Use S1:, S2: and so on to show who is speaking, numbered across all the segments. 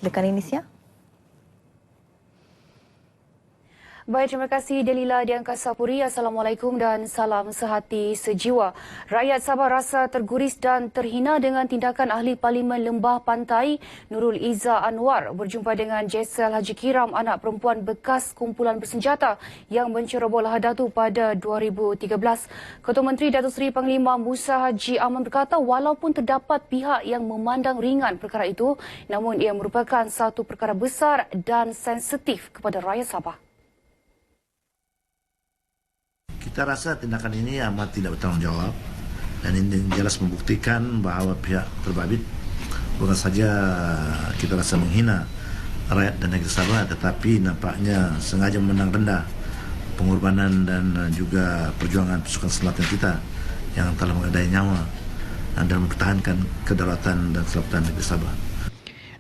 S1: Silakan Inisia.
S2: Baik, terima kasih Delila di Angkasa Puri. Assalamualaikum dan salam sehati sejiwa. Rakyat Sabah rasa terguris dan terhina dengan tindakan Ahli Parlimen Lembah Pantai Nurul Izzah Anwar berjumpa dengan Jessel Haji Kiram, anak perempuan bekas kumpulan bersenjata yang mencerobol Lahad Datu pada 2013. Ketua Menteri Datuk Seri Panglima Musa Haji Aman berkata walaupun terdapat pihak yang memandang ringan perkara itu, namun ia merupakan satu perkara besar dan sensitif kepada rakyat Sabah.
S3: Kita rasa tindakan ini amat tidak bertanggungjawab dan ini jelas membuktikan bahawa pihak terbabit bukan saja kita rasa menghina rakyat dan negeri Sabah, tetapi nampaknya sengaja memandang rendah pengorbanan dan juga perjuangan pasukan selatan kita yang telah menggadai nyawa dan mempertahankan kedaulatan dan keselamatan negeri Sabah.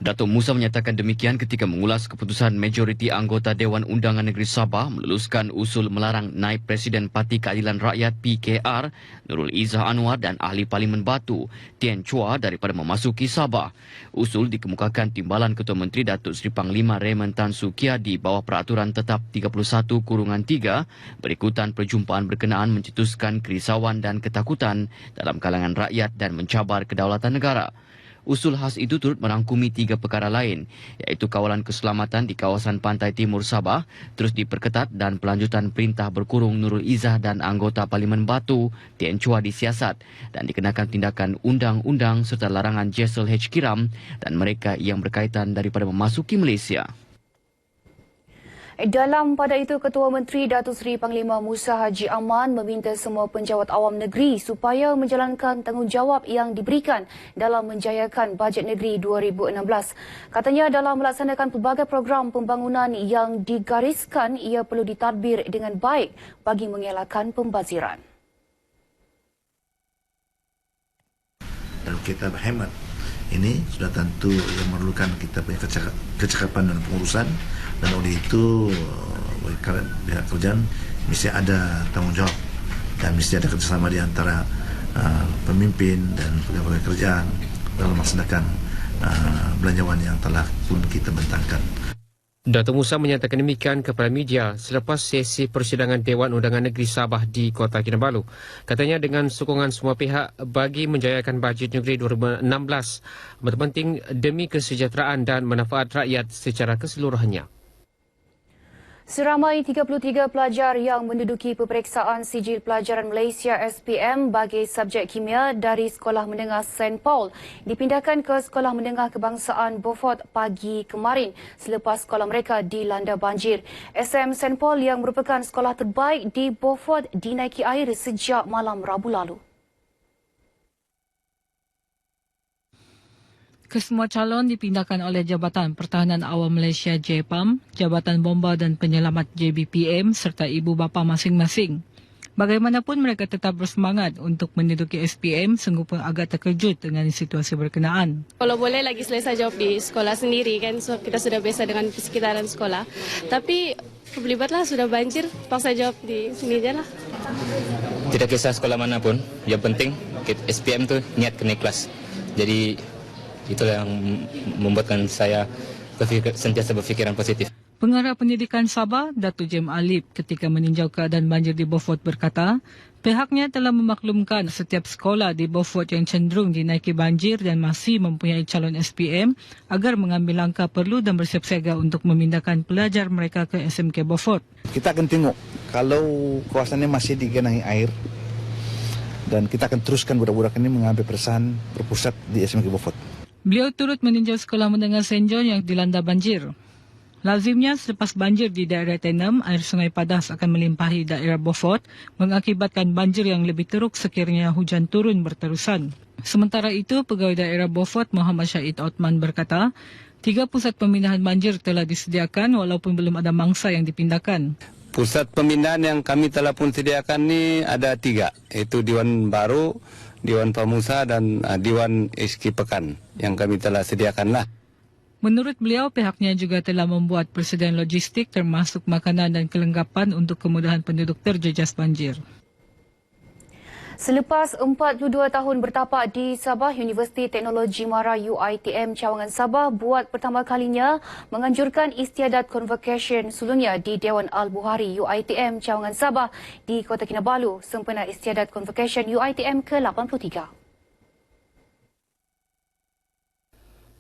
S4: Datuk Musa menyatakan demikian ketika mengulas keputusan majoriti anggota Dewan Undangan Negeri Sabah meluluskan usul melarang Naib Presiden Parti Keadilan Rakyat PKR Nurul Izzah Anwar dan Ahli Parlimen Batu Tien Chua daripada memasuki Sabah. Usul dikemukakan Timbalan Ketua Menteri Datuk Seri Panglima Raymond Tan Soo Kya di bawah Peraturan Tetap 31/3 berikutan perjumpaan berkenaan mencetuskan kerisauan dan ketakutan dalam kalangan rakyat dan mencabar kedaulatan negara. Usul khas itu turut merangkumi 3 perkara lain, iaitu kawalan keselamatan di kawasan pantai timur Sabah terus diperketat dan pelanjutan perintah berkurung Nurul Izzah dan anggota Parlimen Batu Tien Chua disiasat dan dikenakan tindakan undang-undang serta larangan Jessel H. Kiram dan mereka yang berkaitan daripada memasuki Malaysia.
S2: Dalam pada itu, Ketua Menteri Datuk Seri Panglima Musa Haji Aman meminta semua penjawat awam negeri supaya menjalankan tanggungjawab yang diberikan dalam menjayakan bajet negeri 2016. Katanya dalam melaksanakan pelbagai program pembangunan yang digariskan, ia perlu ditadbir dengan baik bagi mengelakkan pembaziran.
S3: Dan kita berhemat. Ini sudah tentu yang memerlukan kita punya kecakapan dan pengurusan, dan oleh itu pihak kerajaan mesti ada tanggungjawab dan mesti ada kerjasama di antara pemimpin dan pegawai kerajaan dalam melaksanakan belanjawan yang telah pun kita bentangkan.
S5: Datuk Musa menyatakan demikian kepada media selepas sesi persidangan Dewan Undangan Negeri Sabah di Kota Kinabalu. Katanya dengan sokongan semua pihak bagi menjayakan bajet negeri 2016 amat penting demi kesejahteraan dan manfaat rakyat secara keseluruhannya.
S2: Seramai 33 pelajar yang menduduki peperiksaan sijil pelajaran Malaysia SPM bagi subjek kimia dari Sekolah Menengah St. Paul dipindahkan ke Sekolah Menengah Kebangsaan Beaufort pagi kemarin selepas sekolah mereka dilanda banjir. SM St. Paul yang merupakan sekolah terbaik di Beaufort dinaiki air sejak malam Rabu lalu.
S6: Kesemua calon dipindahkan oleh Jabatan Pertahanan Awam Malaysia JPAM, Jabatan Bomba dan Penyelamat JBPM serta ibu bapa masing-masing. Bagaimanapun mereka tetap bersemangat untuk menduduki SPM sungguh pun agak terkejut dengan situasi berkenaan.
S7: Kalau boleh lagi selesai job di sekolah sendiri kan, so kita sudah biasa dengan persekitaran sekolah. Tapi berlibatlah sudah banjir, paksa job di sini je lah.
S8: Tidak kisah sekolah manapun, yang penting SPM tu niat ke naik kelas. Jadi itulah yang membuatkan saya sentiasa berfikiran positif.
S6: Pengarah Pendidikan Sabah, Datuk Jem Alip, ketika meninjau keadaan banjir di Beaufort berkata, pihaknya telah memaklumkan setiap sekolah di Beaufort yang cenderung dinaiki banjir dan masih mempunyai calon SPM agar mengambil langkah perlu dan bersiap siaga untuk memindahkan pelajar mereka ke SMK Beaufort.
S9: Kita akan tengok kalau kawasannya masih digenangi air dan kita akan teruskan budak-budak ini mengambil perusahaan berpusat di SMK Beaufort.
S6: Beliau turut meninjau sekolah menengah St. John yang dilanda banjir. Lazimnya selepas banjir di daerah Tenem, air Sungai Padas akan melimpahi daerah Beaufort mengakibatkan banjir yang lebih teruk sekiranya hujan turun berterusan. Sementara itu, Pegawai Daerah Beaufort Muhammad Syahid Othman berkata, 3 pusat pemindahan banjir telah disediakan walaupun belum ada mangsa yang dipindahkan.
S10: Pusat pemindahan yang kami telah pun sediakan ni ada 3, iaitu Dewan Baru, Dewan Pamusa dan Dewan SK Pekan yang kami telah sediakanlah.
S6: Menurut beliau, pihaknya juga telah membuat persediaan logistik termasuk makanan dan kelengkapan untuk kemudahan penduduk terjejas banjir.
S2: Selepas 42 tahun bertapak di Sabah, Universiti Teknologi Mara UiTM Cawangan Sabah buat pertama kalinya menganjurkan istiadat convocation sebelumnya di Dewan Al-Bukhari UiTM Cawangan Sabah di Kota Kinabalu sempena istiadat convocation UiTM ke-83.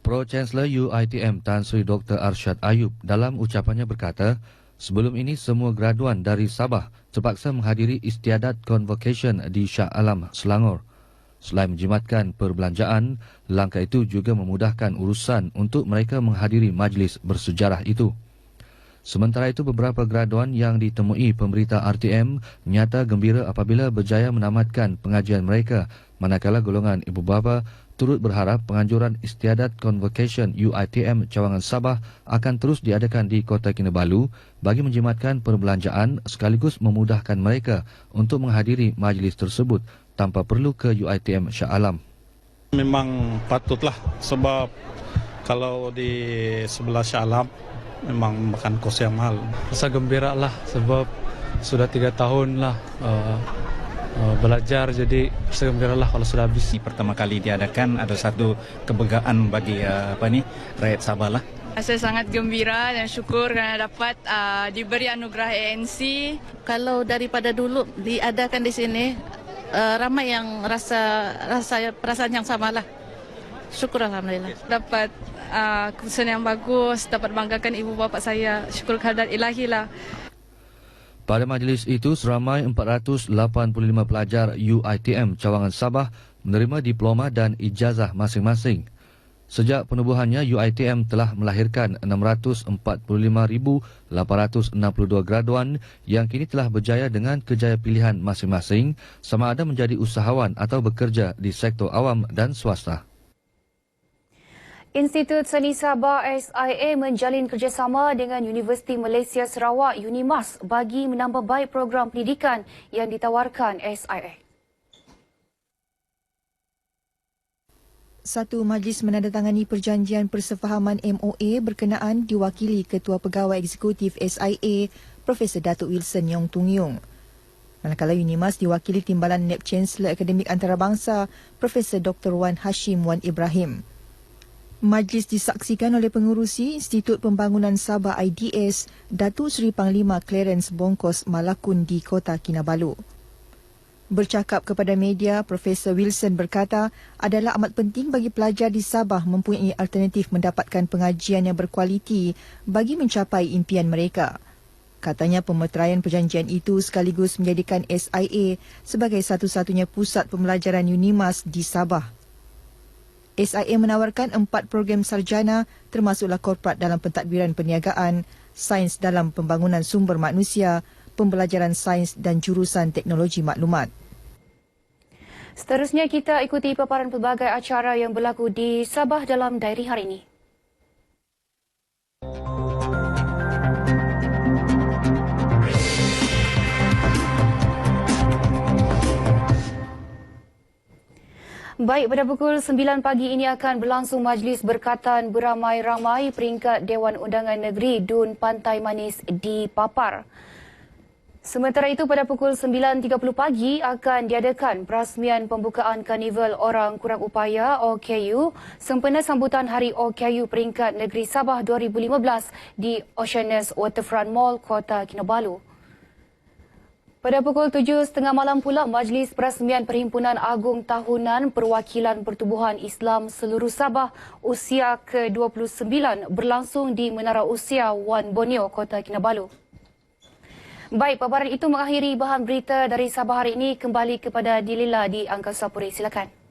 S1: Pro-Chancellor UiTM Tan Sri Dr. Arsyad Ayub dalam ucapannya berkata, sebelum ini semua graduan dari Sabah terpaksa menghadiri istiadat convocation di Shah Alam, Selangor. Selain menjimatkan perbelanjaan, langkah itu juga memudahkan urusan untuk mereka menghadiri majlis bersejarah itu. Sementara itu, beberapa graduan yang ditemui pemberita RTM nyata gembira apabila berjaya menamatkan pengajian mereka, manakala golongan ibu bapa turut berharap penganjuran istiadat convocation UiTM Cawangan Sabah akan terus diadakan di Kota Kinabalu bagi menjimatkan perbelanjaan sekaligus memudahkan mereka untuk menghadiri majlis tersebut tanpa perlu ke UiTM Shah Alam.
S11: Memang patutlah sebab kalau di sebelah Shah Alam memang makan kos yang mahal.
S12: Rasa gembira lah sebab sudah 3 tahun lah belajar, jadi rasa gembira lah kalau sudah habis.
S13: Pertama kali diadakan ada satu kebanggaan bagi rakyat Sabah lah.
S14: Saya sangat gembira dan syukur kerana dapat diberi anugerah ANC.
S15: Kalau daripada dulu diadakan di sini, ramai yang rasa perasaan yang sama lah. Syukur alhamdulillah.
S14: Dapat keputusan yang bagus, dapat banggakan ibu bapa saya. Syukur kehadirat ilahi lah.
S1: Pada majlis itu, seramai 485 pelajar UiTM Cawangan Sabah menerima diploma dan ijazah masing-masing. Sejak penubuhannya, UiTM telah melahirkan 645,862 graduan yang kini telah berjaya dengan kejaya pilihan masing-masing, sama ada menjadi usahawan atau bekerja di sektor awam dan swasta.
S2: Institut Seni Sabah SIA menjalin kerjasama dengan Universiti Malaysia Sarawak UNIMAS bagi menambah baik program pendidikan yang ditawarkan SIA.
S16: Satu majlis menandatangani perjanjian persefahaman MOA berkenaan diwakili Ketua Pegawai Eksekutif SIA, Profesor Datuk Wilson Yong Tung Yung. Manakala UNIMAS diwakili Timbalan Naib Chancellor Akademik Antarabangsa, Profesor Dr. Wan Hashim Wan Ibrahim. Majlis disaksikan oleh pengurusi Institut Pembangunan Sabah IDS, Datuk Seri Panglima Clarence Bongkos Malakun di Kota Kinabalu. Bercakap kepada media, Profesor Wilson berkata adalah amat penting bagi pelajar di Sabah mempunyai alternatif mendapatkan pengajian yang berkualiti bagi mencapai impian mereka. Katanya pemeteraian perjanjian itu sekaligus menjadikan SIA sebagai satu-satunya pusat pembelajaran UNIMAS di Sabah. SIA menawarkan 4 program sarjana termasuklah korporat dalam pentadbiran perniagaan, sains dalam pembangunan sumber manusia, pembelajaran sains dan jurusan teknologi maklumat.
S2: Seterusnya kita ikuti paparan pelbagai acara yang berlaku di Sabah dalam diary hari ini. Baik, pada pukul 9 pagi ini akan berlangsung majlis berkatan beramai-ramai peringkat Dewan Undangan Negeri Dun Pantai Manis di Papar. Sementara itu, pada pukul 9.30 pagi akan diadakan perasmian pembukaan Karnival Orang Kurang Upaya OKU sempena sambutan Hari OKU peringkat Negeri Sabah 2015 di Oceanus Waterfront Mall, Kota Kinabalu. Pada pukul 7.30 malam pula, Majlis Perasmian Perhimpunan Agung Tahunan Perwakilan Pertubuhan Islam Seluruh Sabah usia ke-29 berlangsung di Menara Usia Wan Borneo, Kota Kinabalu. Baik, paparan itu mengakhiri bahan berita dari Sabah hari ini. Kembali kepada Dilila di Angkasa Puri. Silakan.